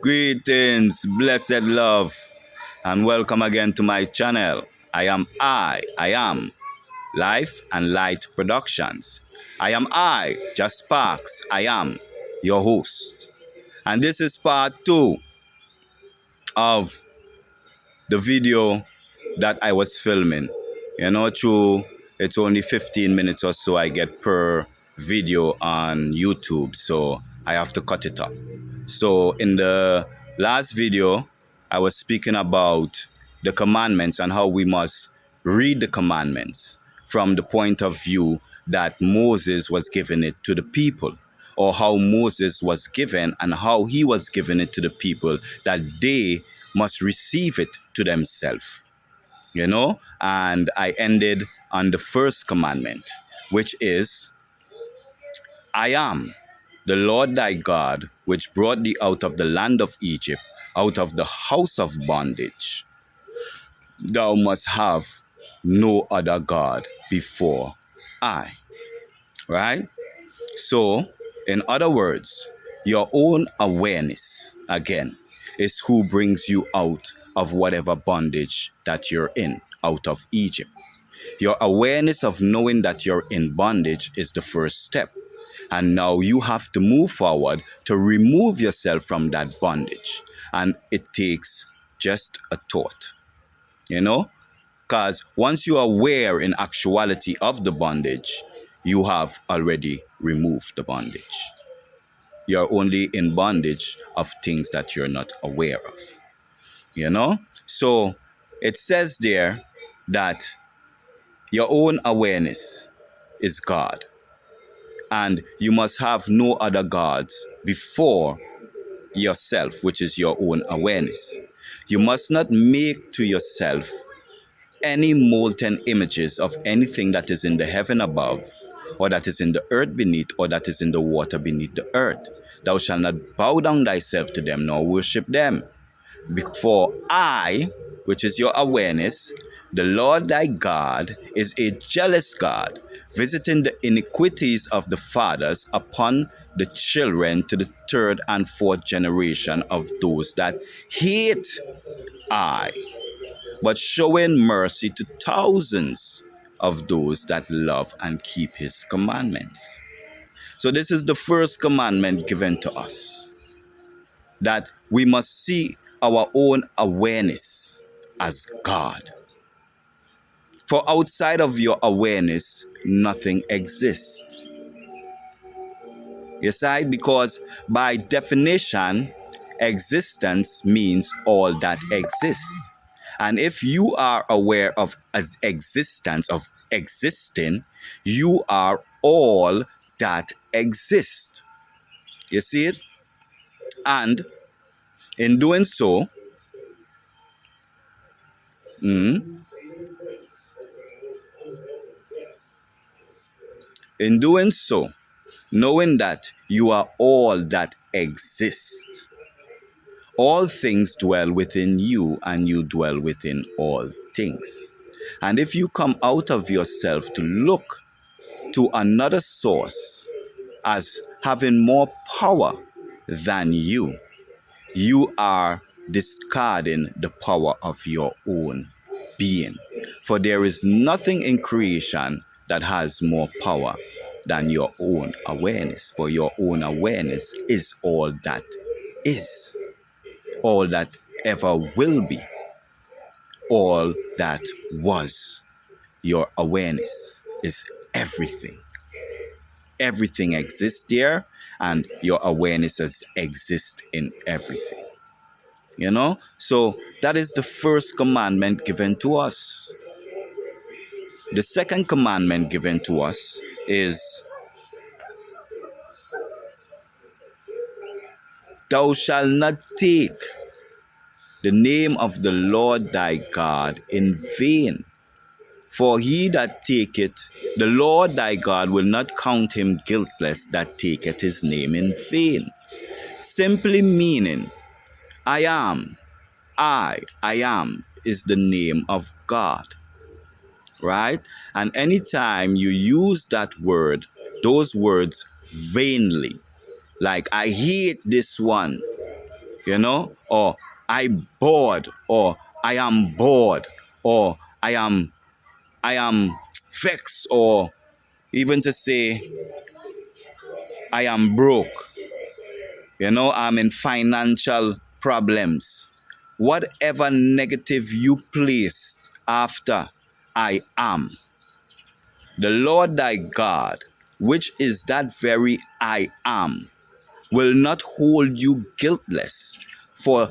Greetings, blessed love, and welcome again to my channel. I am Life and Light Productions. Just Sparks. I am your host. And this is part 2 of the video that I was filming. It's only 15 minutes or so I get per video on YouTube, so I have to cut it up. So in the last video, I was speaking about the commandments and how we must read the commandments from the point of view that Moses was giving it to the people, or how Moses was given and how he was giving it to the people, that they must receive it to themselves. And I ended on the first commandment, which is, I am the Lord thy God, which brought thee out of the land of Egypt, out of the house of bondage. Thou must have no other God before I. Right? So, in other words, your own awareness, again, is who brings you out of whatever bondage that you're in, out of Egypt. Your awareness of knowing that you're in bondage is the first step. And now you have to move forward to remove yourself from that bondage. And it takes just a thought, Because once you are aware in actuality of the bondage, you have already removed the bondage. You're only in bondage of things that you're not aware of, So it says there that your own awareness is God. And you must have no other gods before yourself, which is your own awareness. You must not make to yourself any molten images of anything that is in the heaven above, or that is in the earth beneath, or that is in the water beneath the earth. Thou shalt not bow down thyself to them, nor worship them. Before I, which is your awareness, the Lord thy God, is a jealous God, visiting the iniquities of the fathers upon the children to the third and fourth generation of those that hate I, but showing mercy to thousands of those that love and keep his commandments. So this is the first commandment given to us, that we must see our own awareness as God. For outside of your awareness, nothing exists. You see, because by definition, existence means all that exists. And if you are aware of as existence, of existing, you are all that exists. You see it? And in doing so, knowing that you are all that exists, all things dwell within you, and you dwell within all things. And if you come out of yourself to look to another source as having more power than you are discarding the power of your own being. For there is nothing in creation that has more power than your own awareness. For your own awareness is all that is, all that ever will be, all that was. Your awareness is everything. Everything exists there, and your awarenesses exist in everything. So that is the first commandment given to us. The second commandment given to us is, thou shalt not take the name of the Lord thy God in vain. For he that taketh the Lord thy God will not count him guiltless that taketh his name in vain. Simply meaning, I am is the name of God. Right? And anytime you use that word, those words vainly, like I hate this one, or I bored, or I am bored, or I am vexed, or even to say I am broke, I'm in financial problems. Whatever negative you placed after I am, the Lord thy God, which is that very I am, will not hold you guiltless for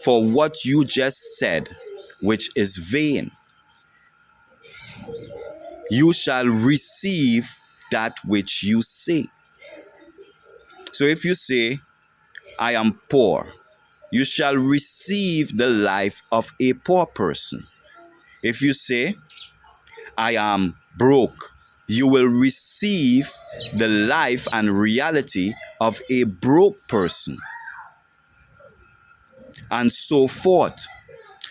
what you just said, which is vain. You shall receive that which you say. So if you say, I am poor, you shall receive the life of a poor person. If you say, I am broke, you will receive the life and reality of a broke person, and so forth.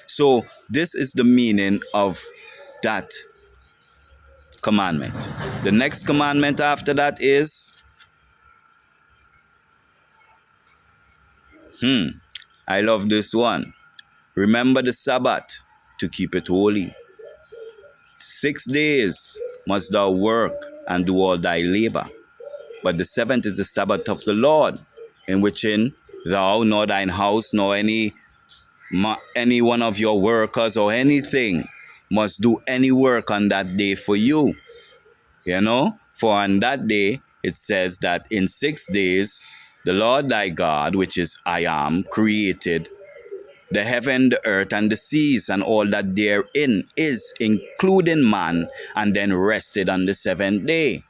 So this is the meaning of that commandment. The next commandment after that is, I love this one. Remember the Sabbath to keep it holy. 6 days must thou work and do all thy labor. But the seventh is the Sabbath of the Lord, in which thou nor thine house nor any one of your workers or anything must do any work on that day for you. For on that day it says that in 6 days the Lord thy God, which is I am, created the heaven, the earth, and the seas, and all that therein is, including man, and then rested on the seventh day.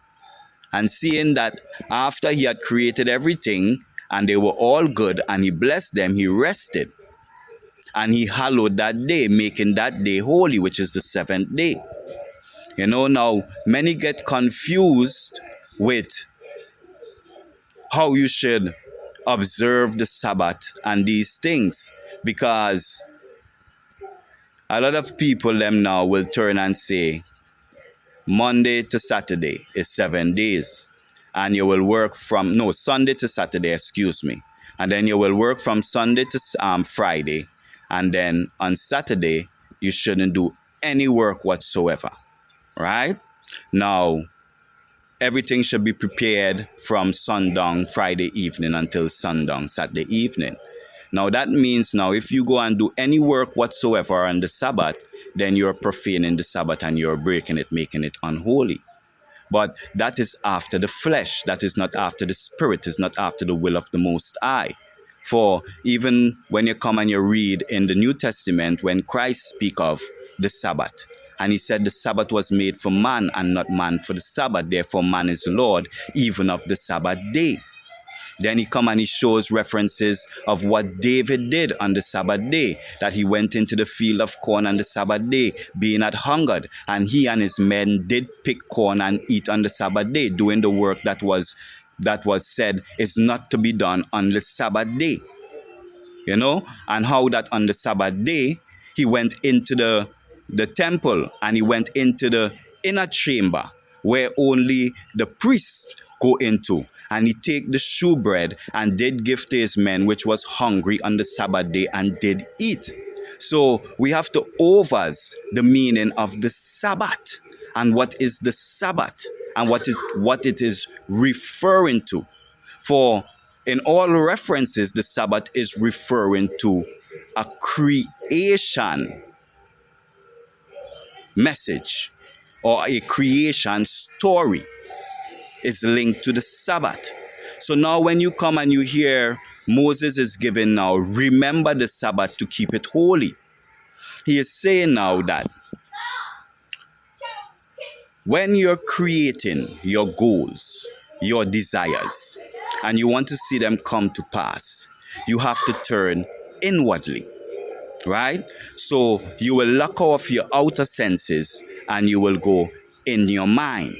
And seeing that after he had created everything, and they were all good, and he blessed them, he rested. And he hallowed that day, making that day holy, which is the seventh day. Now many get confused with how you should observe the Sabbath and these things, because a lot of people them now will turn and say Monday to Saturday is 7 days, and you will work from Sunday to Saturday, excuse me, and then you will work from Sunday to Friday, and then on Saturday you shouldn't do any work whatsoever, right? Now everything should be prepared from sundown Friday evening until sundown Saturday evening. Now that means now if you go and do any work whatsoever on the Sabbath, then you're profaning the Sabbath and you're breaking it, making it unholy. But that is after the flesh. That is not after the spirit. Is not after the will of the Most High. For even when you come and you read in the New Testament, when Christ speak of the Sabbath, and he said the Sabbath was made for man and not man for the Sabbath. Therefore man is Lord even of the Sabbath day. Then he come and he shows references of what David did on the Sabbath day, that he went into the field of corn on the Sabbath day, being at hungered, and he and his men did pick corn and eat on the Sabbath day, doing the work that was said is not to be done on the Sabbath day. And how that on the Sabbath day, he went into the temple and he went into the inner chamber where only the priests go into, and he take the shewbread and did give to his men which was hungry on the Sabbath day and did eat. So we have to overse the meaning of the Sabbath and what is the Sabbath and what it is referring to. For in all references, the Sabbath is referring to a creation message, or a creation story is linked to the Sabbath. So now when you come and you hear Moses is given now, remember the Sabbath to keep it holy. He is saying now that when you're creating your goals, your desires, and you want to see them come to pass, you have to turn inwardly, right? So you will lock off your outer senses and you will go in your mind,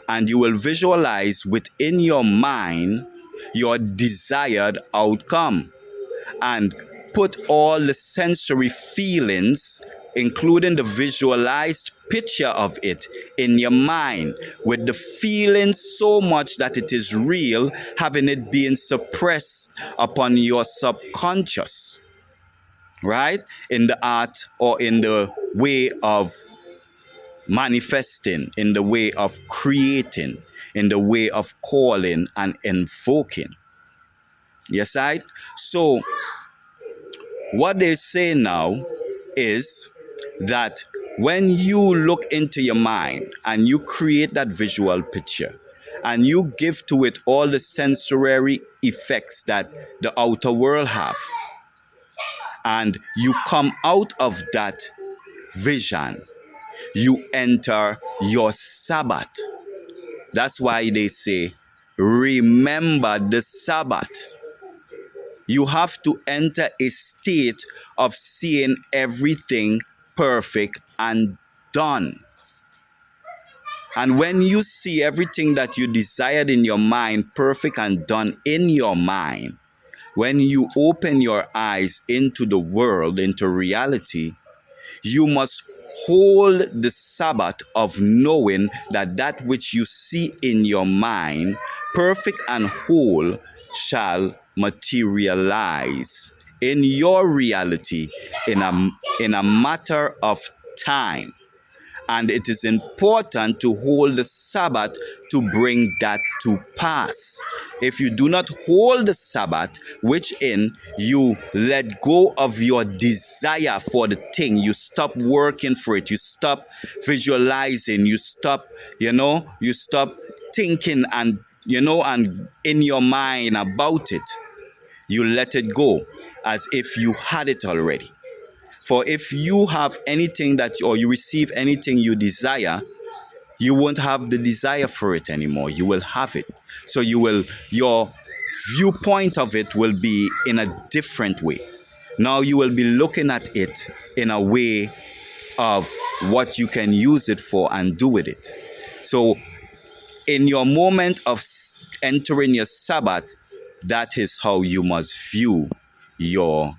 and you will visualize within your mind your desired outcome, and put all the sensory feelings including the visualized picture of it in your mind, with the feeling so much that it is real, having it being suppressed upon your subconscious, right? In the art or in the way of manifesting, in the way of creating, in the way of calling and invoking. Yes, right? So what they say now is that when you look into your mind and you create that visual picture and you give to it all the sensory effects that the outer world have, and you come out of that vision, you enter your Sabbath. That's why they say, remember the Sabbath. You have to enter a state of seeing everything perfect and done. And when you see everything that you desired in your mind perfect and done in your mind, when you open your eyes into the world, into reality, you must hold the Sabbath of knowing that that which you see in your mind, perfect and whole, shall materialize in your reality in a matter of time. And it is important to hold the Sabbath to bring that to pass. If you do not hold the Sabbath, which in you let go of your desire for the thing, you stop working for it, you stop visualizing, you stop, you stop thinking and, and in your mind about it, you let it go as if you had it already. For if you have anything or you receive anything you desire, you won't have the desire for it anymore. You will have it. So your viewpoint of it will be in a different way. Now you will be looking at it in a way of what you can use it for and do with it. So in your moment of entering your Sabbath, that is how you must view your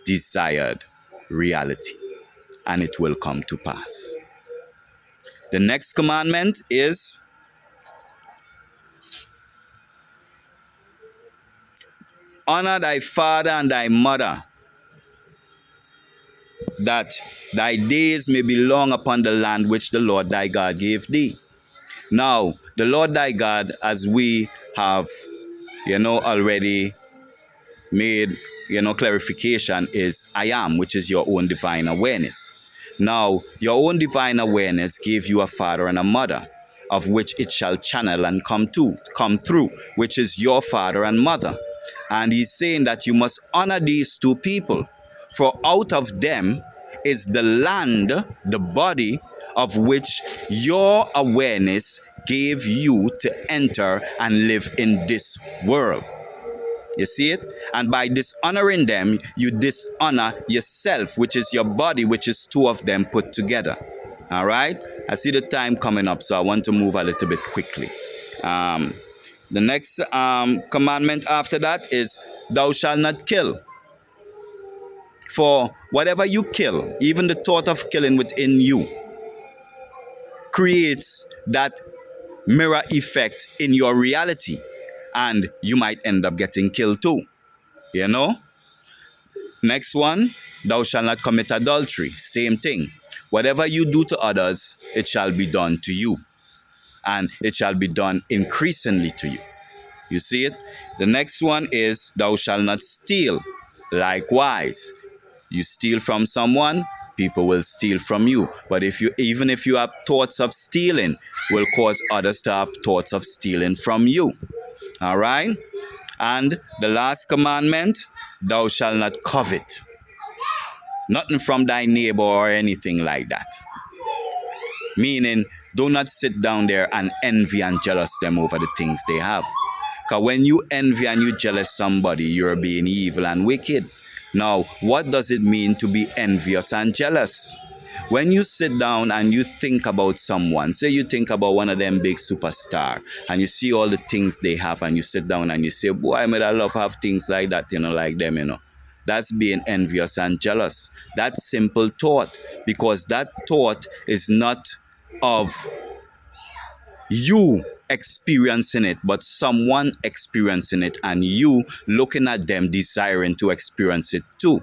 desired reality, and it will come to pass. The next commandment is, honor thy father and thy mother, that thy days may be long upon the land which the Lord thy God gave thee. Now, the Lord thy God, as we have, already made, clarification, is I am, which is your own divine awareness. Now, your own divine awareness gave you a father and a mother, of which it shall channel and come through, which is your father and mother. And he's saying that you must honor these two people, for out of them is the land, the body, of which your awareness gave you to enter and live in this world. You see it? And by dishonoring them, you dishonor yourself, which is your body, which is two of them put together. All right? I see the time coming up, so I want to move a little bit quickly. The next commandment after that is, thou shalt not kill. For whatever you kill, even the thought of killing within you, creates that mirror effect in your reality. And you might end up getting killed too. Next one, thou shalt not commit adultery. Same thing. Whatever you do to others, it shall be done to you. And it shall be done increasingly to you. You see it? The next one is, thou shalt not steal. Likewise, you steal from someone, people will steal from you. But even if you have thoughts of stealing, will cause others to have thoughts of stealing from you. All right? And the last commandment, thou shalt not covet. Nothing from thy neighbor or anything like that. Meaning, do not sit down there and envy and jealous them over the things they have. Because when you envy and you jealous somebody, you're being evil and wicked. Now, what does it mean to be envious and jealous? When you sit down and you think about someone, say you think about one of them big superstar, and you see all the things they have, and you sit down and you say, boy, I love have things like that, like them, That's being envious and jealous. That's simple thought, because that thought is not of you experiencing it, but someone experiencing it, and you looking at them desiring to experience it too.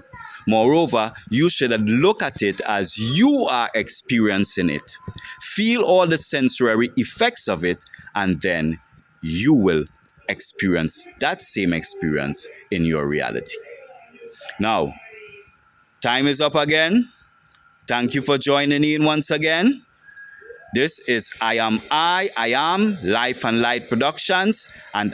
Moreover, you should look at it as you are experiencing it. Feel all the sensory effects of it, and then you will experience that same experience in your reality. Now, time is up again. Thank you for joining in once again. This is I Am Life and Light Productions, and